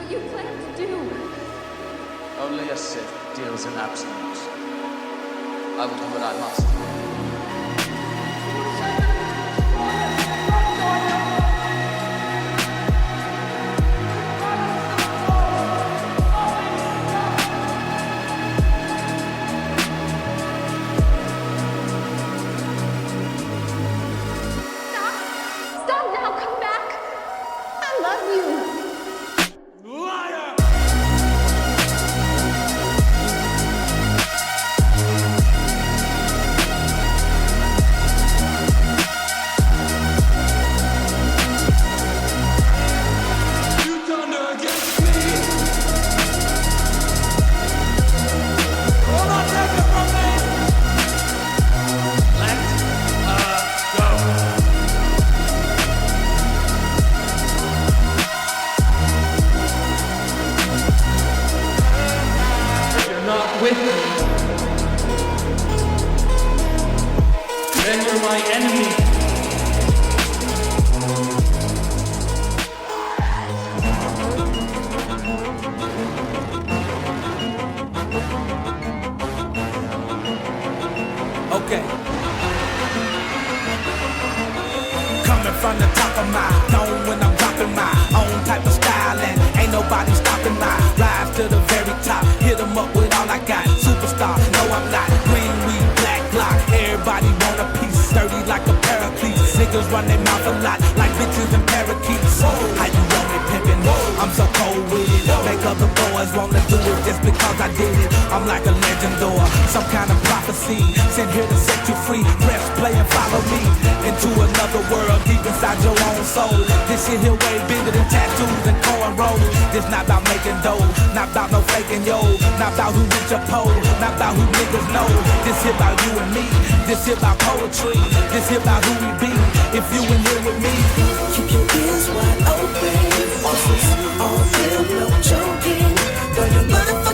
what you plan to do. Only a Sith deals in absolutes. I will do what I must. Stop now, come back. I love you. Liar! You turned against me. Will not take it from me. Let her go. You're not with me, then you're my enemy. Okay. Coming from the top of my dome when I'm dropping my own type of style, and ain't nobody stopping my rise to the very top. Hit 'em up with all I got. Superstar, no I'm not. Green weed, black block. Everybody want a piece. Sturdy like a paraclete. Niggas run their mouth a lot like bitches and parakeets. How you want me pimpin'? I'm so cold with it. Make other boys wanna do it just because I did it. I'm like a legend or some kind of prophecy. Sent here to set you free. Press play and follow me into another world deep inside your own soul. This shit here way bigger than tattoos and cornrows. This not about making dough, not about no faking yo, not about who reach a pole, not about who niggas know. This here about you and me. This here about poetry. This here about who we be. If you in here with me, keep your ears wide open. This is all real, no joking. Burning butterflies.